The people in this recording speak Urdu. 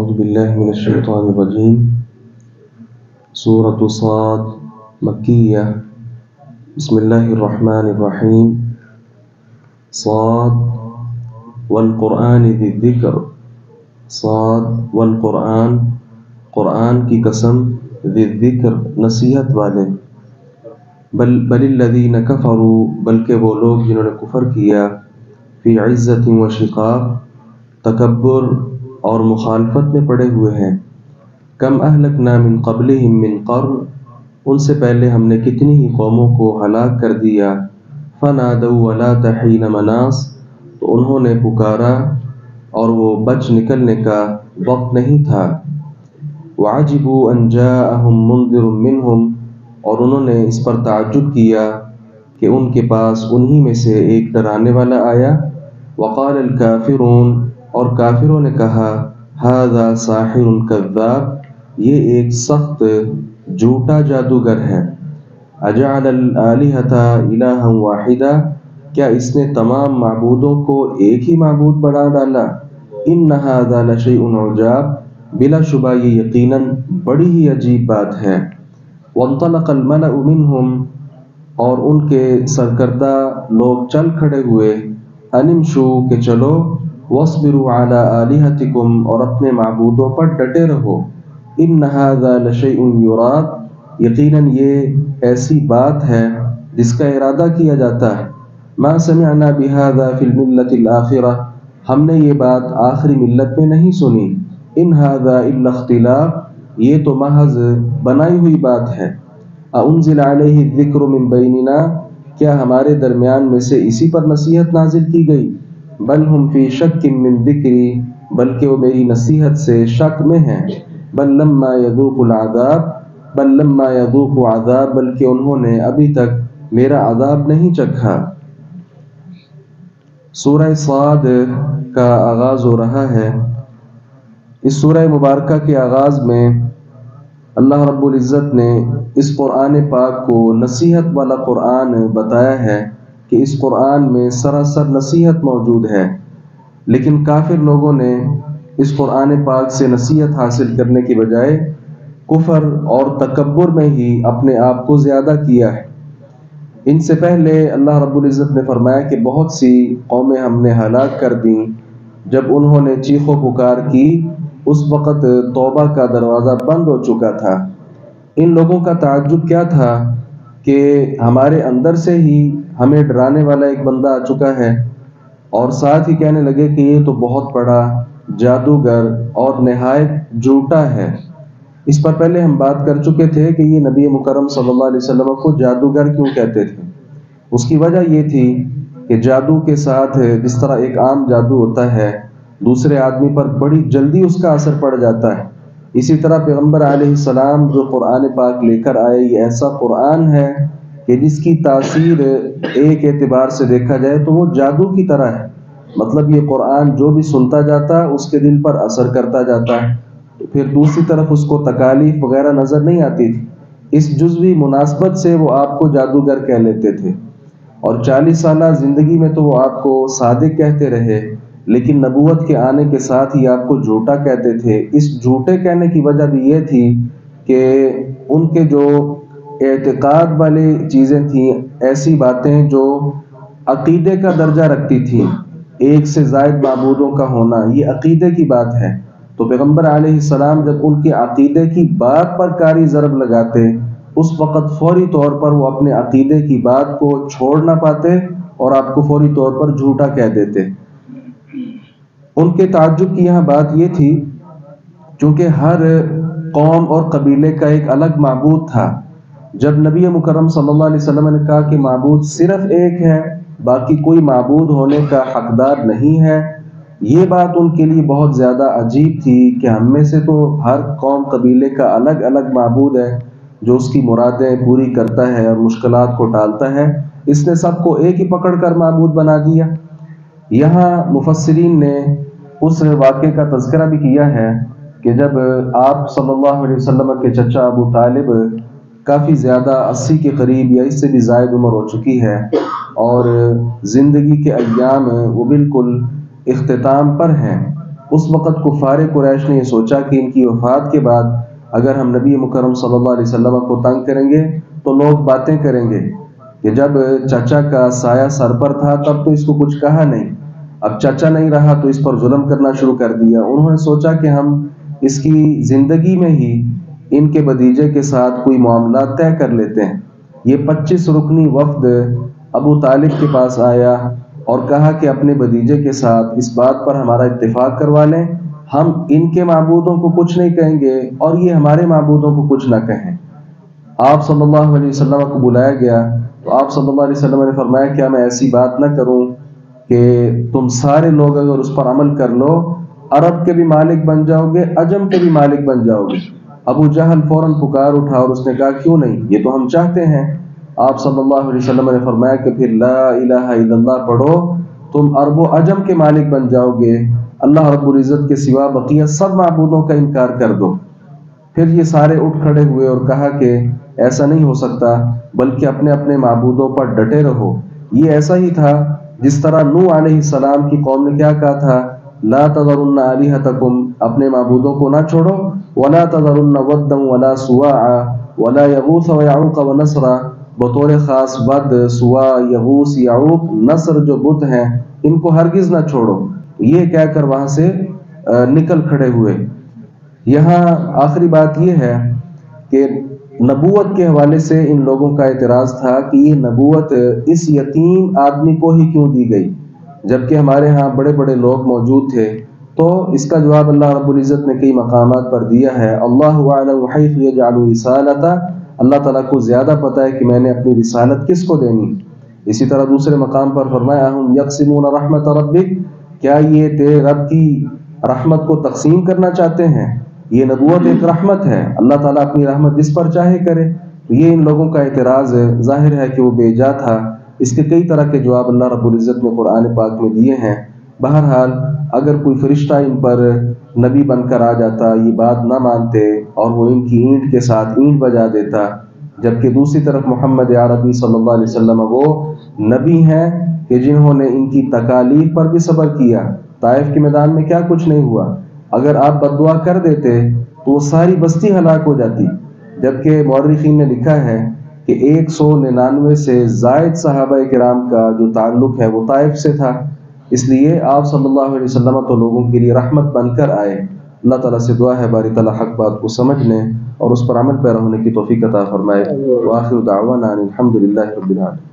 أعوذ بالله من الشيطان الرجيم. سورة صاد مكية. بسم الله الرحمن الرحيم. صاد والقرآن ذي الذکر. صاد والقرآن، قرآن کی قسم، ذی الذکر نصیحت والے. بل الذین کفروا، بلکہ وہ لوگ جنہوں نے کفر کیا، فی عزت و شقاق، تکبر اور مخالفت میں پڑے ہوئے ہیں. کم اہلکنا من قبلہم من قرن، ان سے پہلے ہم نے کتنی ہی قوموں کو ہلاک کر دیا. فنادوا ولا حین مناص، تو انہوں نے پکارا اور وہ بچ نکلنے کا وقت نہیں تھا. وعجبوا ان جاءہم منذر منہم، اور انہوں نے اس پر تعجب کیا کہ ان کے پاس انہی میں سے ایک ڈرانے والا آیا. وقال الکافرون، اور کافروں نے کہا، ھذا ساحر کذاب، یہ ایک سخت جھوٹا جادوگر ہے. اجعل الآلہۃ الہا واحدا، کیا اس نے تمام معبودوں کو ایک ہی معبود بنا ڈالا. ان ھذا لشیء عجاب، بلا شبہ یہ یقیناً بڑی ہی عجیب بات ہے. وانطلق الملأ منہم، اور ان کے سرکردہ لوگ چل کھڑے ہوئے. ان امشوا، کہ چلو. واصبروا علی آلہتکم، اور اپنے معبودوں پر ڈٹے رہو. ان ھذا لشیء یراد، یقیناً یہ ایسی بات ہے جس کا ارادہ کیا جاتا ہے. ما سمعنا بھذا فی الملۃ الآخرہ، ہم نے یہ بات آخری ملت میں نہیں سنی. ان ھذا الا اختلاق، یہ تو محض بنائی ہوئی بات ہے. اانزل علیہ الذکر من بیننا، کیا ہمارے درمیان میں سے اسی پر نصیحت نازل کی گئی. بل ہم فی شک من ذکری، بلکہ وہ میری نصیحت سے شک میں ہیں. بل لما یذوقوا العذاب، بل لما یذوقوا عذاب، بلکہ انہوں نے ابھی تک میرا عذاب نہیں چکھا. سورہ صاد کا آغاز ہو رہا ہے. اس سورہ مبارکہ کے آغاز میں اللہ رب العزت نے اس قرآن پاک کو نصیحت والا قرآن بتایا ہے کہ اس قرآن میں سراسر نصیحت موجود ہے. لیکن کافر لوگوں نے اس قرآن پاک سے نصیحت حاصل کرنے کی بجائے کفر اور تکبر میں ہی اپنے آپ کو زیادہ کیا ہے. ان سے پہلے اللہ رب العزت نے فرمایا کہ بہت سی قومیں ہم نے ہلاک کر دیں جب انہوں نے چیخ و پکار کی، اس وقت توبہ کا دروازہ بند ہو چکا تھا. ان لوگوں کا تعجب کیا تھا کہ ہمارے اندر سے ہی ہمیں ڈرانے والا ایک بندہ آ چکا ہے، اور ساتھ ہی کہنے لگے کہ یہ تو بہت بڑا جادوگر اور نہایت جھوٹا ہے. اس پر پہلے ہم بات کر چکے تھے کہ یہ نبی مکرم صلی اللہ علیہ وسلم کو جادوگر کیوں کہتے تھے. اس کی وجہ یہ تھی کہ جادو کے ساتھ جس طرح ایک عام جادو ہوتا ہے دوسرے آدمی پر بڑی جلدی اس کا اثر پڑ جاتا ہے، اسی طرح پیغمبر علیہ السلام جو قرآن پاک لے کر آئے، یہ ایسا قرآن ہے کہ جس کی تاثیر ایک اعتبار سے دیکھا جائے تو وہ جادو کی طرح ہے. مطلب یہ قرآن جو بھی سنتا جاتا ہے اس کے دل پر اثر کرتا جاتا ہے. تو پھر دوسری طرف اس کو تکالیف وغیرہ نظر نہیں آتی تھی، اس جزوی مناسبت سے وہ آپ کو جادوگر کہہ لیتے تھے. اور 40 سالہ زندگی میں تو وہ آپ کو صادق کہتے رہے، لیکن نبوت کے آنے کے ساتھ ہی آپ کو جھوٹا کہتے تھے. اس جھوٹے کہنے کی وجہ بھی یہ تھی کہ ان کے جو اعتقاد والی چیزیں تھیں، ایسی باتیں جو عقیدے کا درجہ رکھتی تھیں، ایک سے زائد معبودوں کا ہونا، یہ عقیدے کی بات ہے. تو پیغمبر علیہ السلام جب ان کے عقیدے کی بات پر کاری ضرب لگاتے، اس وقت فوری طور پر وہ اپنے عقیدے کی بات کو چھوڑ نہ پاتے اور آپ کو فوری طور پر جھوٹا کہہ دیتے. ان کے تعجب کی یہاں بات یہ تھی چونکہ ہر قوم اور قبیلے کا ایک الگ معبود تھا. جب نبی مکرم صلی اللہ علیہ وسلم نے کہا کہ معبود صرف ایک ہے، باقی کوئی معبود ہونے کا حقدار نہیں ہے، یہ بات ان کے لیے بہت زیادہ عجیب تھی کہ ہم میں سے تو ہر قوم قبیلے کا الگ الگ معبود ہے جو اس کی مرادیں پوری کرتا ہے اور مشکلات کو ٹالتا ہے، اس نے سب کو ایک ہی پکڑ کر معبود بنا دیا. یہاں مفسرین نے اس واقعے کا تذکرہ بھی کیا ہے کہ جب آپ صلی اللہ علیہ وسلم کے چچا ابو طالب کافی زیادہ 80 کے قریب یا اس سے بھی زائد عمر ہو چکی ہے اور زندگی کے ایام وہ بالکل اختتام پر ہیں، اس وقت کفار قریش نے یہ سوچا کہ ان کی وفات کے بعد اگر ہم نبی مکرم صلی اللہ علیہ وسلم کو تنگ کریں گے تو لوگ باتیں کریں گے کہ جب چچا کا سایہ سر پر تھا تب تو اس کو کچھ کہا نہیں، اب چچا نہیں رہا تو اس پر ظلم کرنا شروع کر دیا۔ انہوں نے سوچا کہ ہم اس کی زندگی میں ہی ان کے بھتیجے کے ساتھ کوئی معاملات طے کر لیتے ہیں۔ یہ 25 رکنی وفد ابو طالب کے پاس آیا اور کہا کہ اپنے بھتیجے کے ساتھ اس بات پر ہمارا اتفاق کروا لیں، ہم ان کے معبودوں کو کچھ نہیں کہیں گے اور یہ ہمارے معبودوں کو کچھ نہ کہیں۔ آپ صلی اللہ علیہ وسلم کو بلایا گیا تو آپ صلی اللہ علیہ وسلم نے فرمایا کیا میں ایسی بات نہ کروں کہ تم سارے لوگ اگر اس پر عمل کر لو عرب کے بھی مالک بن جاؤ گے، عجم کے بھی مالک بن جاؤ گے۔ ابو جہل فوراً پکار اٹھا اور اس نے کہا کیوں نہیں، یہ تو ہم چاہتے ہیں۔ آپ صلی اللہ علیہ وسلم نے فرمایا کہ پھر لا الہ الا اللہ پڑھو، تم عرب و عجم کے مالک بن جاؤ گے، اللہ رب العزت کے سوا بقیہ سب معبودوں کا انکار کر دو۔ پھر یہ سارے اٹھ کھڑے ہوئے اور کہا کہ ایسا نہیں ہو سکتا، بلکہ اپنے اپنے معبودوں پر ڈٹے رہو۔ یہ ایسا ہی تھا جس طرح نوح علیہ السلام کی قوم نے کیا کہا تھا، لا تذرن آلہتکم، اپنے معبودوں کو نہ چھوڑو، ولا تذرن ودا ولا سواعا ولا یغوث ویعوق ونسرا، بطور خاص ود، سوا، یغوث، یعوق، نصر جو بت ہیں ان کو ہرگز نہ چھوڑو۔ یہ کہہ کر وہاں سے نکل کھڑے ہوئے۔ یہاں آخری بات یہ ہے کہ نبوت کے حوالے سے ان لوگوں کا اعتراض تھا کہ یہ نبوت اس یتیم آدمی کو ہی کیوں دی گئی جبکہ ہمارے ہاں بڑے بڑے لوگ موجود تھے۔ تو اس کا جواب اللہ رب العزت نے کئی مقامات پر دیا ہے۔ اللہ اعلم حیث یجعل رسالتہ، اللہ تعالیٰ کو زیادہ پتہ ہے کہ میں نے اپنی رسالت کس کو دینی۔ اسی طرح دوسرے مقام پر فرمایا ہم یقسمون رحمت ربک، کیا یہ تیرے رب کی رحمت کو تقسیم کرنا چاہتے ہیں؟ یہ نبوت ایک رحمت ہے، اللہ تعالیٰ اپنی رحمت جس پر چاہے کرے۔ تو یہ ان لوگوں کا اعتراض ہے، ظاہر ہے کہ وہ بے جا تھا۔ اس کے کئی طرح کے جواب اللہ رب العزت نے قرآن پاک میں دیے ہیں۔ بہرحال اگر کوئی فرشتہ ان پر نبی بن کر آ جاتا، یہ بات نہ مانتے اور وہ ان کی اینٹ کے ساتھ اینٹ بجا دیتا، جبکہ دوسری طرف محمد عربی صلی اللہ علیہ وسلم وہ نبی ہیں کہ جنہوں نے ان کی تکالیف پر بھی صبر کیا۔ طائف کے میدان میں کیا کچھ نہیں ہوا، اگر آپ بد دعا کر دیتے تو وہ ساری بستی ہلاک ہو جاتی، جبکہ مورخین نے لکھا ہے کہ 199 سے زائد صحابہ کرام کا جو تعلق ہے وہ طائف سے تھا۔ اس لیے آپ صلی اللہ علیہ وسلم تو لوگوں کے لیے رحمت بن کر آئے۔ اللہ تعالیٰ سے دعا ہے باری تعالیٰ حق بات کو سمجھنے اور اس پر عمل پیرا ہونے کی توفیق عطا فرمائے۔ وآخر دعوانا الحمد للہ رب العالمین۔